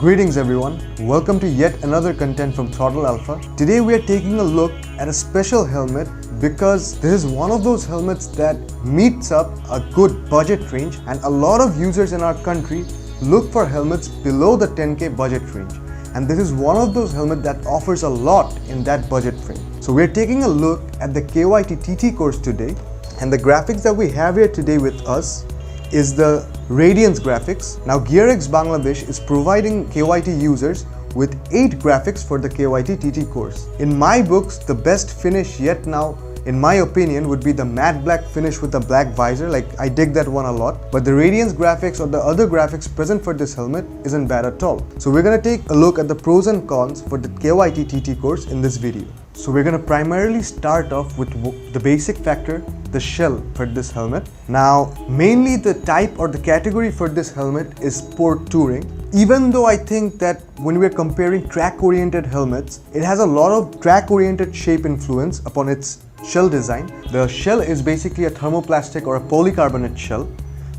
Greetings everyone, welcome to yet another content from Throttle Alpha. Today we are taking a look at a special helmet because this is one of those helmets that meets up a good budget range, and a lot of users in our country look for helmets below the 10k budget range. And this is one of those helmets that offers a lot in that budget range. So we're taking a look at the KYT TT Course today, and the graphics that we have here today with us is the Radiance graphics. Now GearX Bangladesh is providing KYT users with 8 graphics for the KYT TT course. In my books, the best finish yet now, in my opinion, would be the matte black finish with the black visor. Like, I dig that one a lot. But the Radiance graphics or the other graphics present for this helmet isn't bad at all. So we're gonna take a look at the pros and cons for the KYT TT course in this video. So we're gonna primarily start off with the basic factor, the shell for this helmet. Now, mainly the type or the category for this helmet is sport touring. Even though I think that when we're comparing track-oriented helmets, it has a lot of track-oriented shape influence upon its shell design. The shell is basically a thermoplastic or a polycarbonate shell.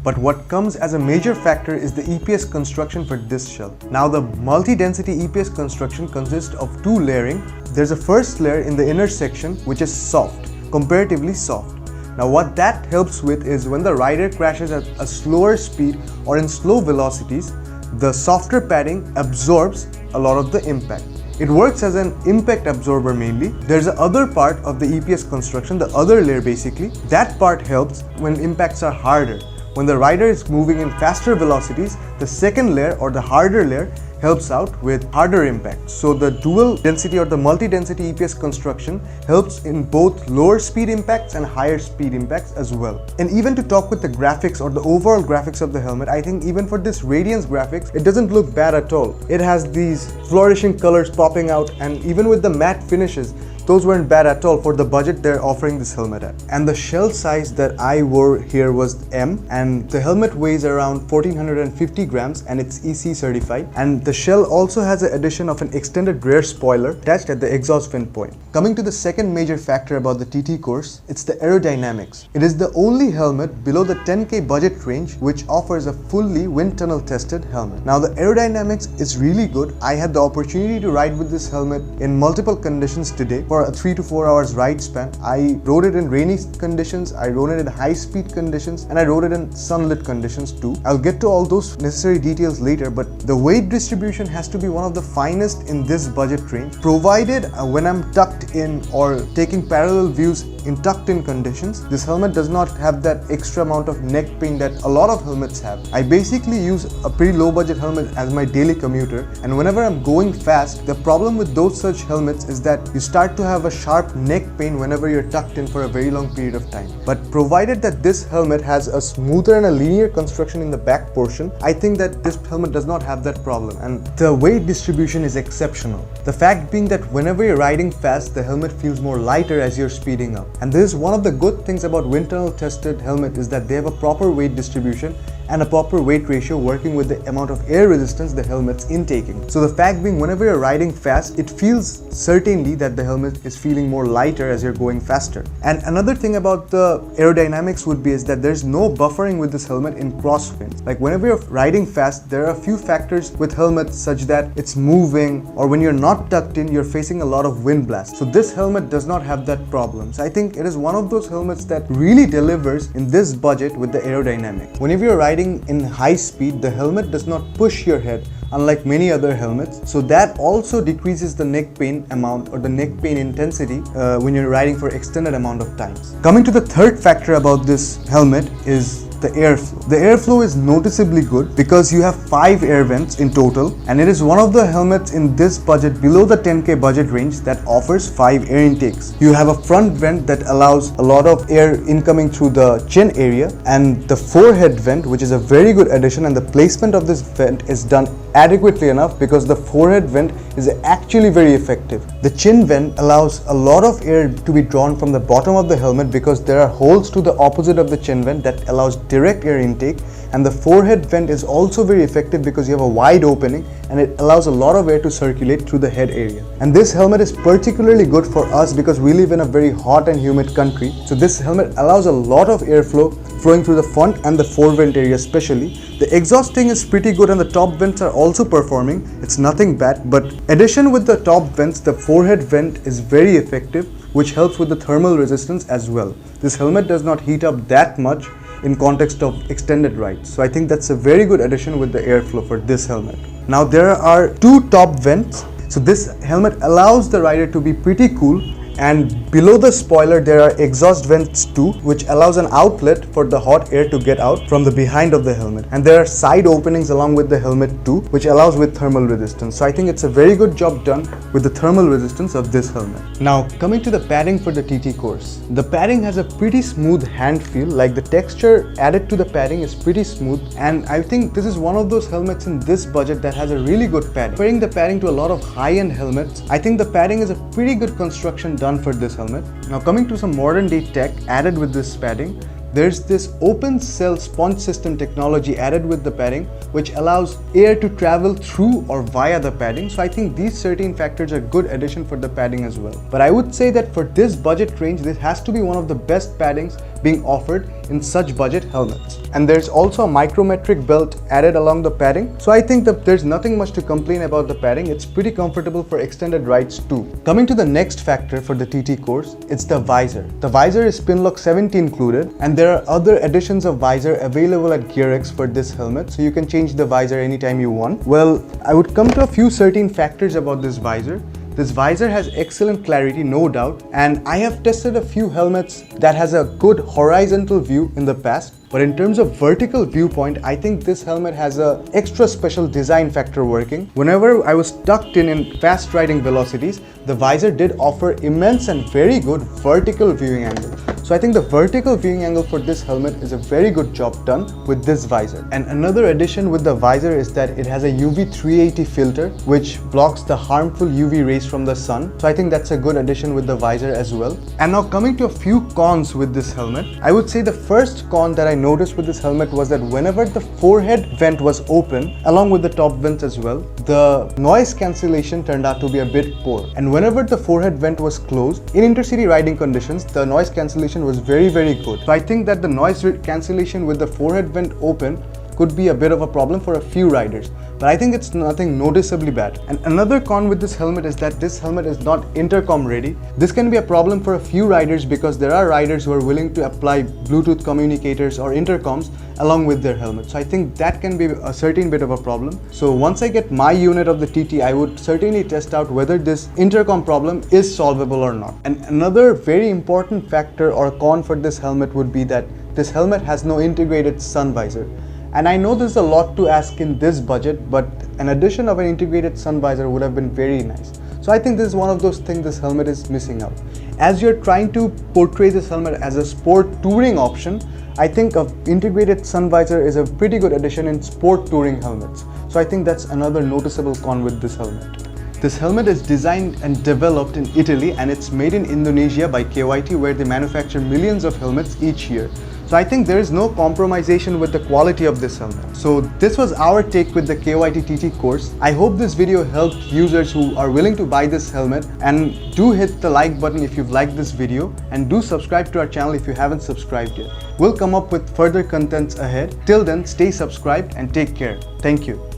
But what comes as a major factor is the EPS construction for this shell. Now the multi-density EPS construction consists of 2 layering. There's a first layer in the inner section which is soft, comparatively soft. Now what that helps with is when the rider crashes at a slower speed or in slow velocities, the softer padding absorbs a lot of the impact. It works as an impact absorber mainly. There's the other part of the EPS construction, the other layer basically. That part helps when impacts are harder. When the rider is moving in faster velocities, the second layer or the harder layer helps out with harder impact. So the dual density or the multi-density EPS construction helps in both lower speed impacts and higher speed impacts as well. And even to talk with the graphics or the overall graphics of the helmet, I think even for this Radiance graphics, it doesn't look bad at all. It has these flourishing colors popping out, and even with the matte finishes, those weren't bad at all for the budget they're offering this helmet at. And the shell size that I wore here was M, and the helmet weighs around 1450 grams and it's EC certified. And the shell also has an addition of an extended rear spoiler attached at the exhaust vent point. Coming to the second major factor about the TT course, it's the aerodynamics. It is the only helmet below the 10k budget range which offers a fully wind tunnel tested helmet. Now the aerodynamics is really good. I had the opportunity to ride with this helmet in multiple conditions today. For a 3 to 4 hours ride span, I rode it in rainy conditions, I rode it in high speed conditions, and I rode it in sunlit conditions too. I'll get to all those necessary details later, but the weight distribution has to be one of the finest in this budget range, provided when I'm tucked in or taking parallel views in tucked in conditions. This helmet does not have that extra amount of neck pain that a lot of helmets have. I basically use a pretty low budget helmet as my daily commuter, and whenever I'm going fast, the problem with those such helmets is that you start to have a sharp neck pain whenever you're tucked in for a very long period of time. But provided that this helmet has a smoother and a linear construction in the back portion, I think that this helmet does not have that problem, and the weight distribution is exceptional. The fact being that whenever you're riding fast, the helmet feels more lighter as you're speeding up. And this is one of the good things about wind tunnel tested helmet, is that they have a proper weight distribution and a proper weight ratio working with the amount of air resistance the helmet's intaking. So the fact being, whenever you're riding fast, it feels certainly that the helmet is feeling more lighter as you're going faster. And another thing about the aerodynamics would be is that there's no buffering with this helmet in crosswinds. Like whenever you're riding fast, there are a few factors with helmets such that it's moving, or when you're not tucked in, you're facing a lot of wind blasts. So this helmet does not have that problem. So I think it is one of those helmets that really delivers in this budget with the aerodynamics. Whenever you're riding in high speed, the helmet does not push your head unlike many other helmets, so that also decreases the neck pain amount or the neck pain intensity when you're riding for extended amount of times. Coming to the third factor about this helmet is the airflow. The airflow is noticeably good because you have 5 air vents in total, and it is one of the helmets in this budget below the 10k budget range that offers 5 air intakes. You have a front vent that allows a lot of air incoming through the chin area, and the forehead vent, which is a very good addition, and the placement of this vent is done adequately enough because the forehead vent is actually very effective. The chin vent allows a lot of air to be drawn from the bottom of the helmet because there are holes to the opposite of the chin vent that allows direct air intake, and the forehead vent is also very effective because you have a wide opening and it allows a lot of air to circulate through the head area. And this helmet is particularly good for us because we live in a very hot and humid country. So this helmet allows a lot of airflow flowing through the front and the fore vent area especially. The exhausting is pretty good and the top vents are also performing. It's nothing bad, but addition with the top vents, the forehead vent is very effective, which helps with the thermal resistance as well. This helmet does not heat up that much in context of extended rides. So I think that's a very good addition with the airflow for this helmet. Now there are two top vents. So this helmet allows the rider to be pretty cool, and below the spoiler there are exhaust vents too, which allows an outlet for the hot air to get out from the behind of the helmet. And there are side openings along with the helmet too, which allows with thermal resistance. So I think it's a very good job done with the thermal resistance of this helmet. Now coming to the padding for the TT Course. The padding has a pretty smooth hand feel, like the texture added to the padding is pretty smooth, and I think this is one of those helmets in this budget that has a really good padding. Comparing the padding to a lot of high-end helmets, I think the padding is a pretty good construction done for this helmet. Now coming to some modern day tech added with this padding, there's this open cell sponge system technology added with the padding, which allows air to travel through or via the padding. So I think these certain factors are good addition for the padding as well. But I would say that for this budget range, this has to be one of the best paddings being offered in such budget helmets. And there's also a micrometric belt added along the padding. So I think that there's nothing much to complain about the padding. It's pretty comfortable for extended rides too. Coming to the next factor for the TT Course, it's the visor. The visor is PINLOCK 70 included, and there are other editions of visor available at GearX for this helmet, so you can change the visor anytime you want. Well, I would come to a few certain factors about this visor. This visor has excellent clarity, no doubt, and I have tested a few helmets that has a good horizontal view in the past. But in terms of vertical viewpoint, I think this helmet has a extra special design factor working. Whenever I was tucked in fast riding velocities, the visor did offer immense and very good vertical viewing angle. So I think the vertical viewing angle for this helmet is a very good job done with this visor. And another addition with the visor is that it has a UV 380 filter, which blocks the harmful UV rays from the sun. So I think that's a good addition with the visor as well. And now coming to a few cons with this helmet, I would say the first con that I noticed with this helmet was that whenever the forehead vent was open, along with the top vents as well, the noise cancellation turned out to be a bit poor. And whenever the forehead vent was closed, in intercity riding conditions, the noise cancellation was very good. So I think that the noise cancellation with the forehead vent open could be a bit of a problem for a few riders, but I think it's nothing noticeably bad. And another con with this helmet is that this helmet is not intercom ready. This can be a problem for a few riders because there are riders who are willing to apply Bluetooth communicators or intercoms along with their helmet. So I think that can be a certain bit of a problem. So once I get my unit of the TT, I would certainly test out whether this intercom problem is solvable or not. And another very important factor or con for this helmet would be that this helmet has no integrated sun visor. And I know there's a lot to ask in this budget, but an addition of an integrated sun visor would have been very nice. So I think this is one of those things this helmet is missing out. As you're trying to portray this helmet as a sport touring option, I think an integrated sun visor is a pretty good addition in sport touring helmets. So I think that's another noticeable con with this helmet. This helmet is designed and developed in Italy, and it's made in Indonesia by KYT, where they manufacture millions of helmets each year. So I think there is no compromisation with the quality of this helmet. So this was our take with the KYT TT Course. I hope this video helped users who are willing to buy this helmet, and do hit the like button if you've liked this video, and do subscribe to our channel if you haven't subscribed yet. We'll come up with further contents ahead. Till then, stay subscribed and take care. Thank you.